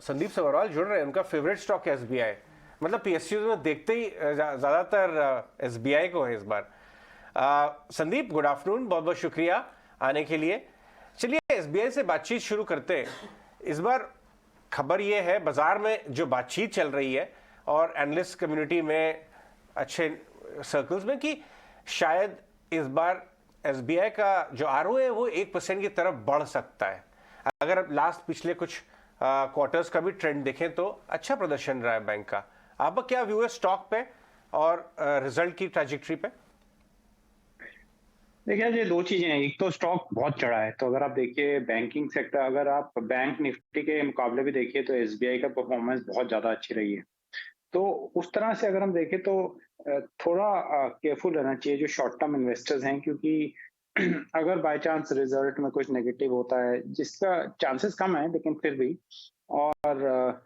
संदीप सब्बरवाल जुड़ रहे हैं, उनका फेवरेट स्टॉक है एसबीआई। मतलब पीएसयू में देखते ही ज़्यादातर एसबीआई को है इस बार। संदीप, गुड आफ्टरनून, बहुत बहुत शुक्रिया आने के लिए। चलिए एसबीआई से बातचीत शुरू करते हैं। इस बार खबर ये है, बाजार में जो बातचीत चल रही है और एनालिस्ट कम्युनिटी में, अच्छे सर्कल्स में, कि शायद इस बार एसबीआई का जो आरओए है वो 1% की तरफ बढ़ सकता है। अगर लास्ट पिछले कुछ क्वार्टर्स का भी ट्रेंड देखें तो अच्छा प्रदर्शन रहा है बैंक का। आपका क्या व्यू है स्टॉक पे और रिजल्ट की ट्रैजेक्टरी पे? देखिए, ये दो चीजें हैं। एक तो स्टॉक बहुत चढ़ा है, तो अगर आप देखिए बैंकिंग सेक्टर, अगर आप बैंक निफ्टी के मुकाबले भी देखिए तो एसबीआई का परफॉर्मेंस बहुत ज्यादा अच्छी रही है। तो उस तरह से अगर हम देखें तो थोड़ा केयरफुल रहना चाहिए जो शॉर्ट टर्म इन्वेस्टर्स हैं, क्योंकि अगर बाय चांस रिजल्ट में कुछ नेगेटिव होता है, जिसका चांसेस कम है लेकिन फिर भी, और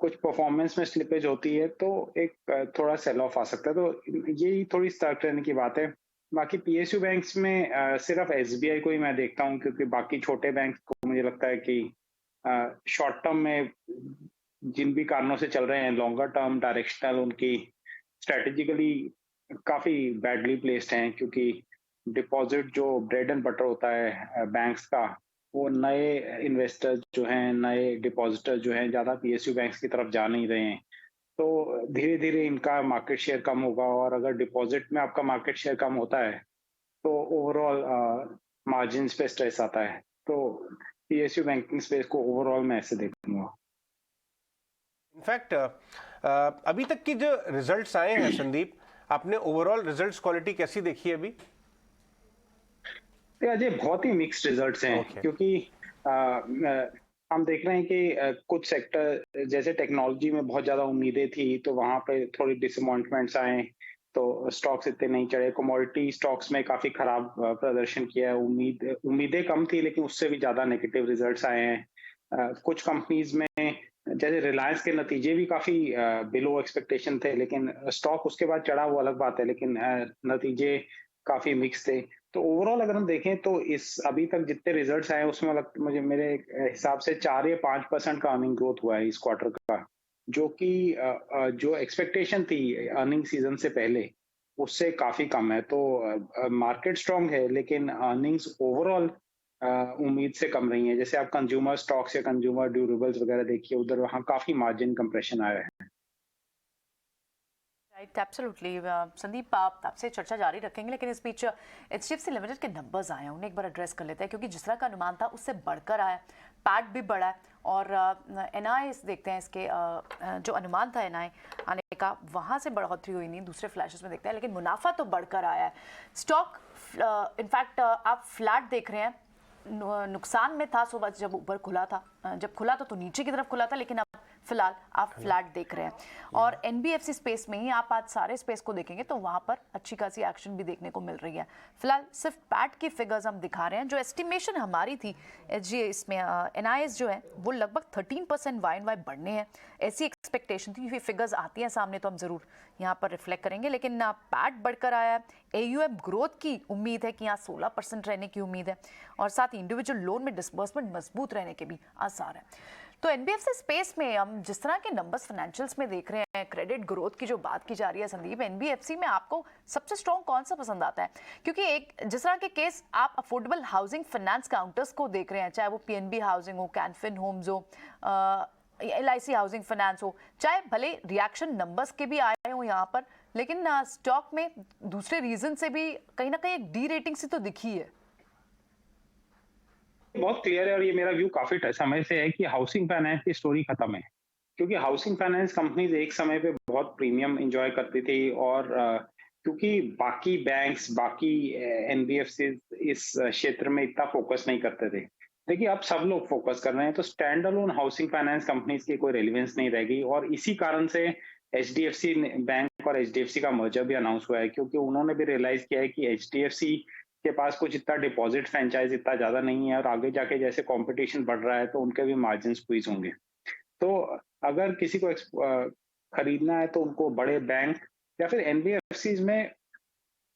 कुछ परफॉर्मेंस में स्लिपेज होती है तो एक थोड़ा सेल ऑफ आ सकता है। तो यही थोड़ी सतर्क रहने की बात है। बाकी पीएसयू बैंक्स में सिर्फ एसबीआई को ही मैं देखता हूँ, क्योंकि बाकी छोटे बैंक को मुझे लगता है कि शॉर्ट टर्म में जिन भी कारणों से चल रहे हैं, लॉन्गर टर्म डायरेक्शनल उनकी स्ट्रेटेजिकली काफी बैडली प्लेस्ड हैं, क्योंकि डिपॉजिट जो ब्रेड एंड बटर होता है बैंक्स का, वो नए इन्वेस्टर जो हैं, नए डिपॉजिटर जो हैं, ज्यादा पीएसयू बैंक्स की तरफ जा नहीं रहे हैं। तो धीरे धीरे इनका मार्केट शेयर कम होगा, और अगर डिपॉजिट में आपका मार्केट शेयर कम होता है तो ओवरऑल मार्जिन पे स्ट्रेस आता है। तो पीएसयू बैंकिंग स्पेस को ओवरऑल मैं ऐसे देखूंगा। इनफैक्ट अभी तक की जो रिजल्ट्स आए हैं संदीप, आपने ओवरऑल रिजल्ट्स क्वालिटी कैसी देखी है अभी? ये बहुत ही मिक्स्ड रिजल्ट्स हैं। Okay. क्योंकि हम देख रहे हैं कि कुछ सेक्टर जैसे टेक्नोलॉजी में बहुत ज्यादा उम्मीदें थी, तो वहां पे थोड़ी डिसअपॉइंटमेंट्स आए, तो स्टॉक्स इतने नहीं चढ़े। कमोडिटी स्टॉक्स में काफी खराब प्रदर्शन किया है। उम्मीदें कम थी लेकिन उससे भी ज्यादा नेगेटिव रिजल्ट्स आए हैं। कुछ कंपनीज में जैसे रिलायंस के नतीजे भी काफी बिलो एक्सपेक्टेशन थे, लेकिन स्टॉक उसके बाद चढ़ा, वो अलग बात है, लेकिन नतीजे काफी मिक्स थे। तो ओवरऑल अगर हम देखें तो इस अभी तक जितने रिजल्ट्स आए उसमें मुझे मेरे हिसाब से 4 या 5% का अर्निंग ग्रोथ हुआ है इस क्वार्टर का, जो कि जो एक्सपेक्टेशन थी अर्निंग सीजन से पहले उससे काफी कम है। तो मार्केट स्ट्रांग है लेकिन अर्निंग्स ओवरऑल उम्मीद से कम रही है। जैसे आप कंज्यूमर स्टॉक्स या कंज्यूमर ड्यूरेबल्स वगैरह देखिए, उधर वहाँ काफी मार्जिन कंप्रेशन आया है। Right, absolutely. संदीप, आप आपसे चर्चा जारी रखेंगे, लेकिन इस बीच एचडीएफसी लिमिटेड के नंबर्स आए हैं, उन्हें एक बार एड्रेस कर लेते हैं, क्योंकि जिस तरह का अनुमान था उससे बढ़कर आया, पैट भी बढ़ा है, और एनआई देखते हैं इसके जो अनुमान था एनआई आने का, वहाँ से बढ़ोतरी हुई नहीं, दूसरे फ्लैशेस में देखते हैं, लेकिन मुनाफा तो बढ़कर आया है। स्टॉक इनफैक्ट आप फ्लैट देख रहे हैं, नुकसान में था सुबह जब ऊपर खुला था, जब खुला तो नीचे की तरफ खुला था, लेकिन अब फिलहाल आप फ्लैट देख रहे हैं। और एनबीएफसी स्पेस में ही आप आज सारे स्पेस को देखेंगे तो वहां पर अच्छी खासी एक्शन भी देखने को मिल रही है। फिलहाल सिर्फ पैट की फिगर्स हम दिखा रहे हैं। जो एस्टिमेशन हमारी थी एचजीए इसमें एनआईएस जो है वो लगभग 13% वाई बढ़ने हैं, ऐसी एक्सपेक्टेशन थी। फिगर्स आती हैं सामने तो हम जरूर यहाँ पर रिफ्लेक्ट करेंगे, लेकिन पैट बढ़कर आया है। एयूएम ग्रोथ की उम्मीद है कि यहाँ 16% रहने की उम्मीद है, और साथ ही इंडिविजुअल लोन में डिसबर्समेंट मजबूत रहने के भी आसार है। तो एनबीएफसी स्पेस में हम जिस तरह के नंबर्स फाइनेंशियल्स में देख रहे हैं, क्रेडिट ग्रोथ की जो बात की जा रही है संदीप, एनबीएफसी में आपको सबसे स्ट्रॉन्ग कौन सा पसंद आता है? क्योंकि एक जिस तरह के केस आप अफोर्डेबल हाउसिंग फाइनेंस काउंटर्स को देख रहे हैं, चाहे वो पीएनबी हाउसिंग हो, कैनफिन होम्स हो, एलआईसी हाउसिंग फाइनेंस हो, चाहे भले रिएक्शन नंबर्स के भी आए हो यहाँ पर, लेकिन स्टॉक में दूसरे रीजन से भी कहीं ना कहीं एक डी रेटिंग सी तो दिखी है। बहुत क्लियर है, और ये मेरा व्यू काफी समय से है कि हाउसिंग फाइनेंस की स्टोरी खत्म है। क्योंकि हाउसिंग फाइनेंस कंपनीज एक समय पे बहुत प्रीमियम एंजॉय करती थी, और क्योंकि बाकी बैंक्स, बाकी एनबीएफसी इस क्षेत्र में इतना फोकस नहीं करते थे। देखिए अब सब लोग फोकस कर रहे हैं, तो stand alone housing finance companies की कोई रेलिवेंस नहीं रहेगी। और इसी कारण से एचडीएफसी बैंक और एचडीएफसी का मर्जर भी अनाउंस हुआ है, क्योंकि उन्होंने भी रियलाइज किया है कि एचडीएफसी के पास कुछ इतना डिपॉजिट फ्रेंचाइज इतना ज्यादा नहीं है, और आगे जाके जैसे कंपटीशन बढ़ रहा है तो उनके भी मार्जिन स्क्वीज होंगे। तो अगर किसी को खरीदना है तो उनको बड़े बैंक या फिर एनबीएफसी में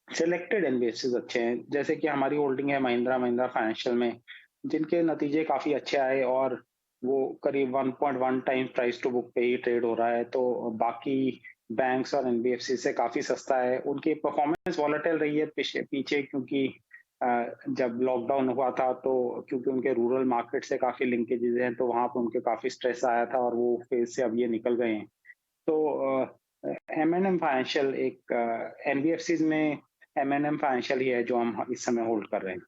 सिलेक्टेड एनबीएफसी अच्छे हैं, जैसे कि हमारी होल्डिंग है महिंद्रा महिंद्रा फाइनेंशियल में, जिनके नतीजे काफी अच्छे आए, और वो करीब 1.1 टाइम्स प्राइस टू बुक पे ही ट्रेड हो रहा है, तो बाकी बैंक्स और एनबीएफसी से काफी सस्ता है। उनकी परफॉर्मेंस वॉलेटाइल रही है पीछे पीछे क्योंकि जब लॉकडाउन हुआ था तो क्योंकि उनके रूरल मार्केट से काफी लिंकेजेस हैं, तो वहां पर उनके काफी स्ट्रेस आया था और वो फेज से अब ये निकल गए हैं। तो एम फाइनेंशियल एक एनबीएफसी में एम फाइनेंशियल ही है जो हम इस समय होल्ड कर रहे हैं।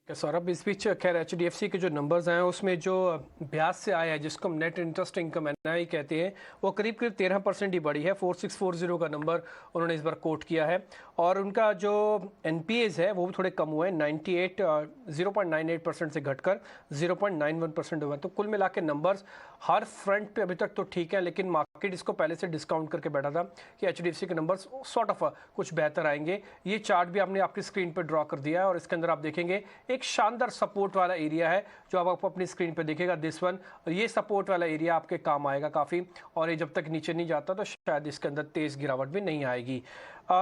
सौरभ, इस बीच खैर एचडीएफसी के जो नंबर्स आए हैं उसमें जो ब्याज से आया है जिसको हम नेट इंटरेस्ट इनकम एनआई कहते हैं वो करीब करीब 13% ही बढ़ी है। 4640 का नंबर उन्होंने इस बार कोट किया है और उनका जो एनपीएज है वो भी थोड़े कम हुए हैं, 0.98% से घटकर 0.91% हुआ है। तो कुल मिला के नंबर्स हर फ्रंट पे अभी तक तो ठीक है, लेकिन मार्केट इसको पहले से डिस्काउंट करके बैठा था कि एचडीएफसी के नंबर्स सॉर्ट ऑफ कुछ बेहतर आएंगे। ये चार्ट भी आपने आपकी स्क्रीन पर ड्रॉ कर दिया है और इसके अंदर आप देखेंगे एक शानदार सपोर्ट वाला एरिया है जो आपको अपनी स्क्रीन पे दिखेगा, दिस वन। ये सपोर्ट वाला एरिया आपके काम आएगा काफ़ी, और ये जब तक नीचे नहीं जाता तो शायद इसके अंदर तेज़ गिरावट भी नहीं आएगी।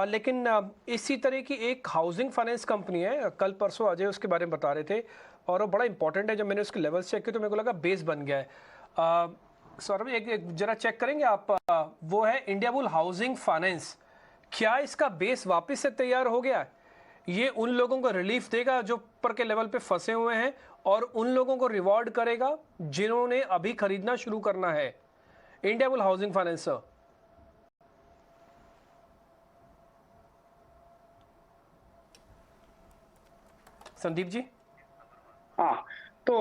लेकिन इसी तरह की एक हाउसिंग फाइनेंस कंपनी है, कल परसों अजय उसके बारे में बता रहे थे और वो बड़ा इंपॉर्टेंट है। जब मैंने उसके लेवल्स चेक किए तो मेरे को लगा बेस बन गया है। सौरभ एक जरा चेक करेंगे आप, वो है इंडियाबुल हाउसिंग फाइनेंस। क्या इसका बेस वापस से तैयार हो गया है? ये उन लोगों को रिलीफ देगा जो ऊपर के लेवल पे फंसे हुए हैं और उन लोगों को रिवॉर्ड करेगा जिन्होंने अभी खरीदना शुरू करना है। Indiabull housing finance sir. Sandeep ji. हाँ, तो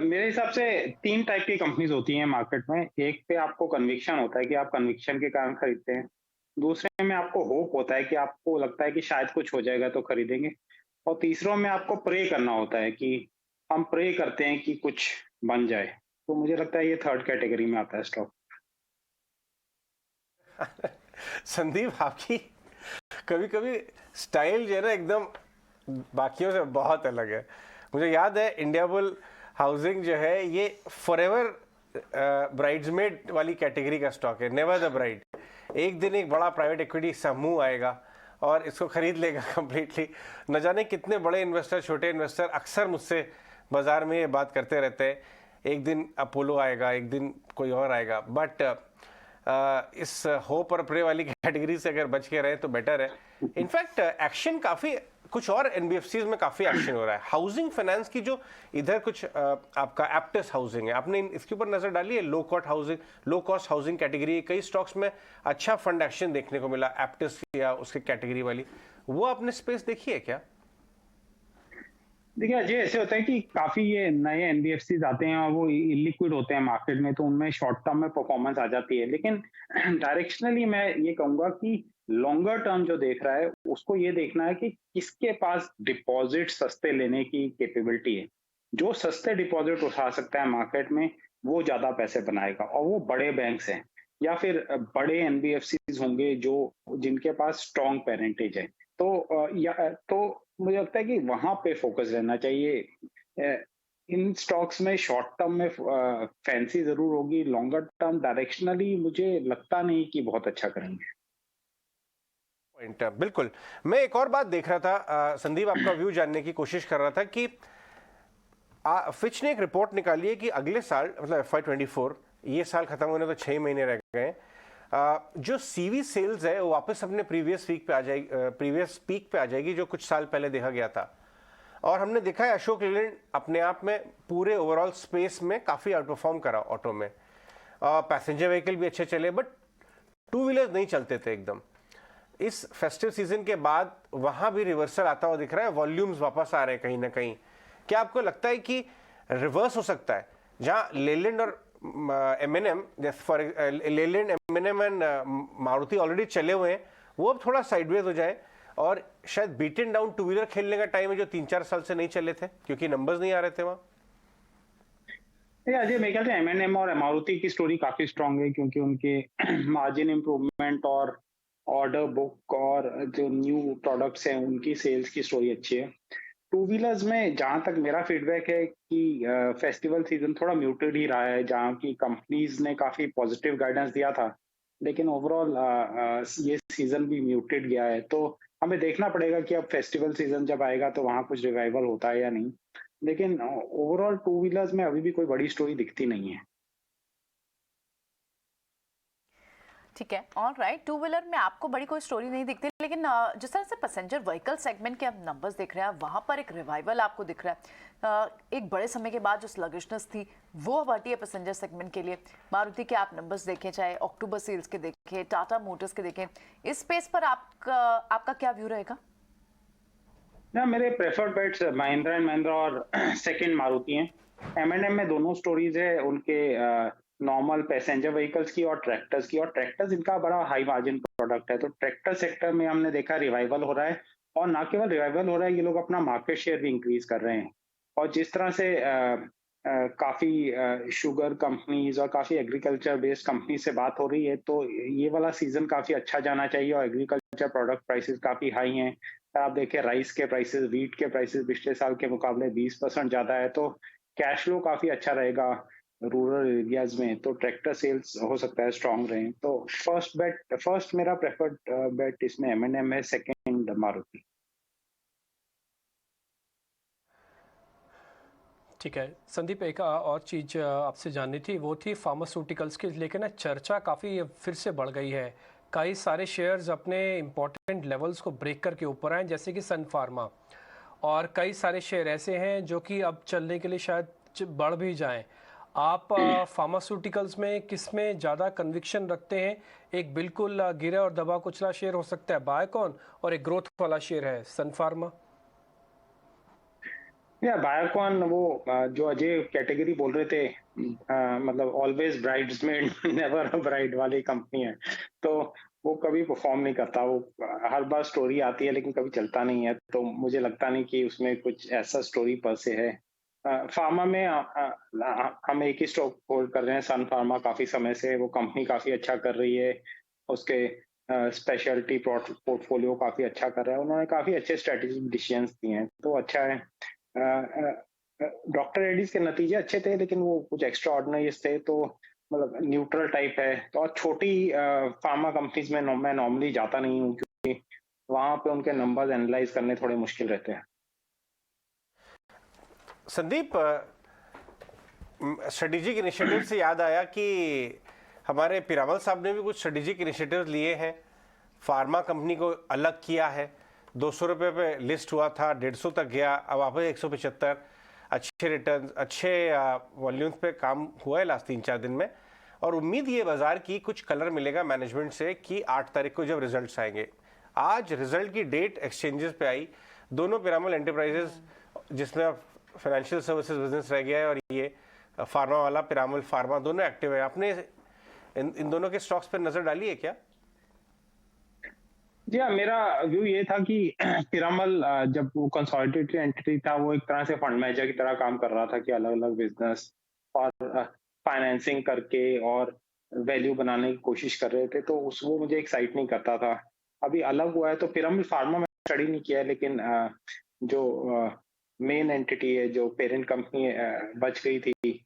मेरे हिसाब से 3 टाइप की कंपनीज होती हैं मार्केट में। एक पे आपको कन्विक्शन होता है कि आप कन्विक्शन के कारण खरीदते हैं। दूसरे में आपको होप होता है कि आपको लगता है कि शायद कुछ हो जाएगा तो खरीदेंगे। और तीसरों में आपको प्रे करना होता है कि हम प्रे करते हैं कि कुछ बन जाए। तो मुझे लगता है ये थर्ड कैटेगरी में आता है स्टॉक। संदीप, आपकी कभी कभी स्टाइल जो है ना एकदम बाकियों से बहुत अलग है। मुझे याद है इंडियाबुल हाउसिंग जो है ये फॉरएवर ब्राइड्समेड वाली कैटेगरी का स्टॉक है, नेवर द ब्राइड। एक दिन एक बड़ा प्राइवेट इक्विटी समूह आएगा और इसको खरीद लेगा कंप्लीटली। न जाने कितने बड़े इन्वेस्टर, छोटे इन्वेस्टर अक्सर मुझसे बाजार में ये बात करते रहते हैं, एक दिन अपोलो आएगा, एक दिन कोई और आएगा। बट इस होप और प्रे वाली कैटेगरी से अगर बच के रहे तो बेटर है। इनफैक्ट एक्शन काफ़ी कुछ और एनबीएफसीज में काफ़ी एक्शन हो रहा है। हाउसिंग फाइनेंस की जो इधर कुछ आपका एप्टस हाउसिंग है, आपने इसके ऊपर नज़र डाली है? लो कॉस्ट हाउसिंग कैटेगरी, कई स्टॉक्स में अच्छा फंड एक्शन देखने को मिला, एप्टस या उसकी कैटेगरी वाली। वो आपने स्पेस देखी है क्या? देखिए अजय, ऐसे होता है कि काफी ये नए एनबीएफसीज आते हैं और वो इलिक्विड होते हैं मार्केट में, तो उनमें शॉर्ट टर्म में परफॉर्मेंस आ जाती है। लेकिन डायरेक्शनली मैं ये कहूंगा कि लॉन्गर टर्म जो देख रहा है उसको ये देखना है कि किसके पास डिपॉजिट सस्ते लेने की कैपेबिलिटी है। जो सस्ते डिपॉजिट उठा सकता है मार्केट में वो ज्यादा पैसे बनाएगा, और वो बड़े बैंक्स हैं या फिर बड़े एनबीएफसीज होंगे जो जिनके पास स्ट्रॉन्ग पेरेंटेज है। तो मुझे लगता है कि वहां पे फोकस रहना चाहिए। इन स्टॉक्स में शॉर्ट टर्म में फैंसी जरूर होगी, लॉन्गर टर्म डायरेक्शनली मुझे लगता नहीं कि बहुत अच्छा करेंगे। पॉइंट, बिल्कुल। मैं एक और बात देख रहा था संदीप, आपका व्यू जानने की कोशिश कर रहा था कि फिच ने एक रिपोर्ट निकाली है कि अगले साल मतलब FY24, ये साल खत्म होने तो 6 महीने रह गए, जो सीवी सेल्स है वो वापस अपने प्रीवियस पीक पे आ जाएगी जो कुछ साल पहले देखा गया था। और हमने देखा है अशोक लेलैंड अपने आप में पूरे ओवरऑल स्पेस में काफ़ी आउट परफॉर्म करा ऑटो में। पैसेंजर व्हीकल भी अच्छे चले, बट टू व्हीलर्स नहीं चलते थे एकदम। इस फेस्टिव सीजन के बाद वहाँ भी रिवर्सल आता हुआ दिख रहा है, वॉल्यूम्स वापस आ रहे हैं कहीं ना कहीं। क्या आपको लगता है कि रिवर्स हो सकता है, जहाँ लेलैंड और M&M, for Leyland, M&M and Maruti already चले हुए हैं, वो अब थोड़ा साइडवेज हो जाए और शायद बीटन डाउन टू व्हीलर खेलने का टाइम है जो 3-4 साल से नहीं चले थे क्योंकि नंबर्स नहीं आ रहे थे वहाँ? अजय, मेरे ख्याल से M&M और मारुति की स्टोरी काफी स्ट्रांग है क्योंकि उनके मार्जिन इंप्रूवमेंट और ऑर्डर बुक और जो न्यू प्रोडक्ट्स हैं उनकी सेल्स की स्टोरी अच्छी है। टू व्हीलर्स में जहां तक मेरा फीडबैक है कि फेस्टिवल सीजन थोड़ा म्यूटेड ही रहा है, जहां की कंपनीज ने काफी पॉजिटिव गाइडेंस दिया था, लेकिन ओवरऑल ये सीजन भी म्यूटेड गया है। तो हमें देखना पड़ेगा कि अब फेस्टिवल सीजन जब आएगा तो वहाँ कुछ रिवाइवल होता है या नहीं। लेकिन ओवरऑल टू व्हीलर्स में अभी भी कोई बड़ी स्टोरी दिखती नहीं है। ठीक है, ऑल राइट। टू व्हीलर में आपको बड़ी कोई स्टोरी नहीं दिखती, लेकिन जिस तरह से पैसेंजर व्हीकल सेगमेंट के आप नंबर्स देख रहे हैं, वहाँ पर एक रिवाइवल आपको दिख रहा है। एक बड़े समय के बाद जो स्लगिशनेस थी वो अब हटी है पैसेंजर सेगमेंट के लिए। मारुति के आप नंबर्स देखें, चाहे अक्टूबर सेल्स के देखें, टाटा मोटर्स के देखें, इस स्पेस पर आपका क्या व्यू रहेगा? ना, मेरे preferred bets Mahindra and Mahindra और सेकंड मारुति हैं। M&M में दोनों स्टोरीज है उनके, नॉर्मल पैसेंजर व्हीकल्स की और ट्रैक्टर्स की। और ट्रैक्टर्स इनका बड़ा हाई मार्जिन प्रोडक्ट है, तो ट्रैक्टर सेक्टर में हमने देखा रिवाइवल हो रहा है। और ना केवल रिवाइवल हो रहा है, ये लोग अपना मार्केट शेयर भी इंक्रीज कर रहे हैं। और जिस तरह से काफी शुगर कंपनीज और काफी एग्रीकल्चर बेस्ड कंपनी से बात हो रही है, तो ये वाला सीजन काफी अच्छा जाना चाहिए। और एग्रीकल्चर प्रोडक्ट प्राइसेस काफी हाई हैं। आप देखिए राइस के प्राइसेस, व्हीट के प्राइसेस पिछले साल के मुकाबले 20% ज्यादा है। तो कैश फ्लो काफी अच्छा रहेगा रूरल एरियाज में, तो ट्रैक्टर सेल्स हो सकता है स्ट्रांग रहे। तो फर्स्ट मेरा प्रेफर्ड बेट इसमें M&M है, सेकंड मारुति। ठीक है संदीप, एक और चीज़ आपसे जाननी थी, वो थी फार्मास्यूटिकल्स की लेकिन ना चर्चा काफ़ी फिर से बढ़ गई है। कई सारे शेयर्स अपने इम्पोर्टेंट लेवल्स को ब्रेक करके ऊपर आए, जैसे कि सन फार्मा, और कई सारे शेयर ऐसे हैं जो कि अब चलने के लिए शायद बढ़ भी जाएं। आप फार्मास्यूटिकल्स में किस में ज़्यादा कन्विक्शन रखते हैं? एक बिल्कुल गिरा और दबा कुचला शेयर हो सकता है बायोकॉन, और एक ग्रोथ वाला शेयर है सन फार्मा। या बायोकॉन, वो जो अजय कैटेगरी बोल रहे थे, मतलब always bridesmaid never a bride वाली कंपनी है। तो वो कभी परफॉर्म नहीं करता। वो हर बार स्टोरी आती है लेकिन कभी चलता नहीं है। तो मुझे लगता नहीं कि उसमें कुछ ऐसा स्टोरी पर से है। फार्मा में हम एक ही स्टॉक होल्ड कर रहे हैं, सन फार्मा, काफी समय से। वो कंपनी काफी अच्छा कर रही है, उसके स्पेशलिटी पोर्टफोलियो काफी अच्छा कर रहा है। उन्होंने काफी अच्छे स्ट्रेटेजिक डिसीजंस दिए हैं, तो अच्छा है। डॉक्टर रेड्डीज के नतीजे अच्छे थे लेकिन वो कुछ एक्स्ट्रा ऑर्डिनरी थे, तो मतलब न्यूट्रल टाइप है। तो और छोटी फार्मा कंपनीज में मैं नॉर्मली जाता नहीं हूँ, क्योंकि वहां पे उनके नंबर्स एनालाइज करने थोड़े मुश्किल रहते हैं। संदीप, स्ट्रेटेजिक इनिशिएटिव से याद आया कि हमारे पीरामल साहब ने भी कुछ स्ट्रेटेजिक इनिशिएटिव लिए हैं। फार्मा कंपनी को अलग किया है, 200 रुपये पे लिस्ट हुआ था, 150 तक गया, अब वापस 175। अच्छे रिटर्न, अच्छे वॉल्यूम्स पे काम हुआ है लास्ट 3-4 दिन में। और उम्मीद ये बाजार की कुछ कलर मिलेगा मैनेजमेंट से कि 8 तारीख को जब रिजल्ट्स आएंगे। आज रिजल्ट की डेट एक्सचेंजेस पे आई, दोनों पिरामल एंटरप्राइजेस जिसमें फाइनेंशियल सर्विसेज बिजनेस रह गया है, और ये फार्मा वाला पिरामल फार्मा, दोनों एक्टिव है। आपने इन दोनों के स्टॉक्स पर नजर डाली है क्या? जी हाँ, मेरा व्यू ये था कि पिरामल जब वो कंसोलिडेटेड एंटिटी था, वो एक तरह से फंड मैनेजर की तरह काम कर रहा था कि अलग अलग बिजनेस और फाइनेंसिंग करके और वैल्यू बनाने की कोशिश कर रहे थे। तो उस वो मुझे एक्साइट नहीं करता था। अभी अलग हुआ है, तो पिरामल फार्मा में स्टडी नहीं किया है, लेकिन जो मेन एंटिटी है, जो पेरेंट कंपनी बच गई थी,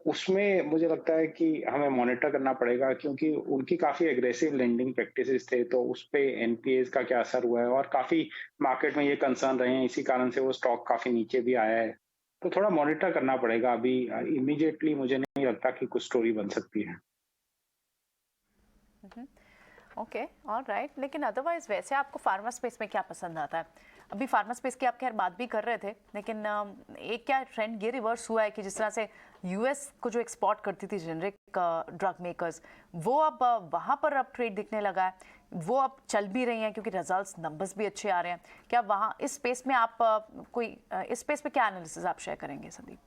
उसमें मुझे लगता है कि हमें मॉनिटर करना पड़ेगा, क्योंकि उनकी काफी एग्रेसिव लेंडिंग प्रैक्टिसेस थे। तो उस पे एनपीएस का क्या असर हुआ है, और काफी मार्केट में ये कंसर्न रहे हैं, इसी कारण से वो स्टॉक काफी नीचे भी आया है। तो थोड़ा मॉनिटर करना पड़ेगा। अभी इमीडिएटली मुझे नहीं लगता कि कुछ स्टोरी बन सकती है। Okay, all right. लेकिन अदरवाइज वैसे आपको फार्मा स्पेस में क्या पसंद आता है? अभी फार्मा स्पेस की आप खैर बात भी कर रहे थे, लेकिन एक क्या ट्रेंड ये रिवर्स हुआ है कि जिस तरह से यूएस को जो एक्सपोर्ट करती थी जेनरिक ड्रग मेकर्स, वो अब वहाँ पर अब ट्रेड दिखने लगा है, वो अब चल भी रही हैं क्योंकि रिजल्ट्स नंबर्स भी अच्छे आ रहे हैं। क्या वहाँ इस स्पेस में आप इस स्पेस में क्या एनालिसिस आप शेयर करेंगे संदीप?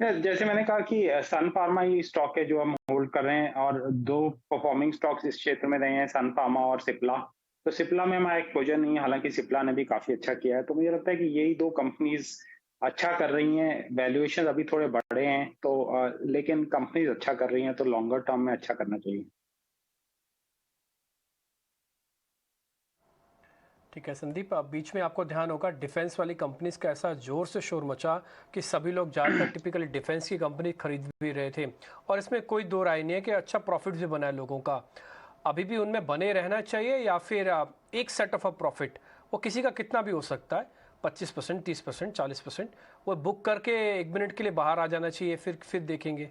जैसे मैंने कहा कि सन फार्मा ही स्टॉक है जो हम होल्ड कर रहे हैं, और दो परफॉर्मिंग स्टॉक्स इस क्षेत्र में रहे हैं, सन फार्मा और सिप्ला। तो सिप्ला में हमारा एक्सपोजर नहीं है, हालांकि सिप्ला ने भी काफी अच्छा किया है। तो मुझे लगता है कि यही दो कंपनीज अच्छा कर रही हैं। वैल्यूएशन अभी थोड़े बढ़े हैं, तो लेकिन कंपनीज अच्छा कर रही हैं, तो लॉन्गर टर्म में अच्छा करना चाहिए। ठीक है संदीप, अब बीच में आपको ध्यान होगा डिफेंस वाली कंपनीज का ऐसा जोर से शोर मचा कि सभी लोग ज़्यादातर टिपिकली डिफेंस की कंपनी खरीद भी रहे थे, और इसमें कोई दो राय नहीं है कि अच्छा प्रॉफिट भी बना है लोगों का। अभी भी उनमें बने रहना चाहिए, या फिर एक सेट ऑफ अ प्रॉफिट वो किसी का कितना भी हो सकता है, 25%, 30%, 40%, वो बुक करके 1 मिनट के लिए बाहर आ जाना चाहिए, फिर देखेंगे?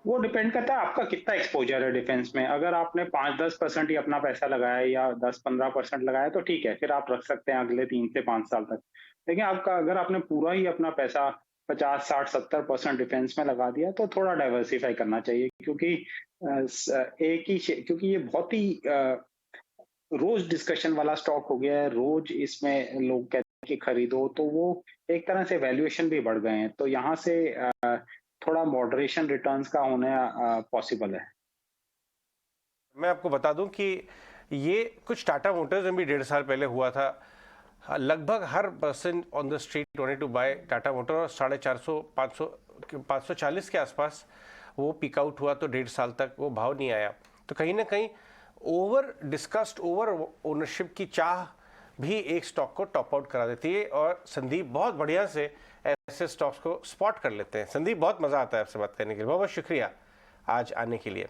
वो डिपेंड करता है आपका कितना एक्सपोजर है डिफेंस में। अगर आपने 5-10% ही अपना पैसा लगाया है या 10-15% लगाया तो ठीक है, फिर आप रख सकते हैं अगले 3 से 5 साल तक। लेकिन आपका अगर आपने पूरा ही अपना पैसा 50-60-70% डिफेंस में लगा दिया तो थोड़ा डाइवर्सिफाई करना चाहिए, क्योंकि क्योंकि ये बहुत ही रोज डिस्कशन वाला स्टॉक हो गया है। रोज इसमें लोग कहते हैं कि खरीदो, तो वो एक तरह से वैल्यूएशन भी बढ़ गए हैं, तो यहाँ से थोड़ा मॉडरेशन रिटर्न्स का होना पॉसिबल है। मैं आपको बता दूं कि ये कुछ टाटा मोटर्स में भी 1.5 साल पहले हुआ था। लगभग हर person on the street wanted to buy Tata motor, और 450 540 के आसपास वो पिक आउट हुआ, तो 1.5 साल तक वो भाव नहीं आया। तो कहीं ना कहीं ओवर डिस्कस्ड, ओवर ओनरशिप की चाह भी एक स्टॉक को टॉप आउट करा देती है, और संदीप बहुत बढ़िया से ऐसे स्टॉक्स को स्पॉट कर लेते हैं। संदीप, बहुत मजा आता है आपसे बात करने के लिए, बहुत बहुत शुक्रिया आज आने के लिए।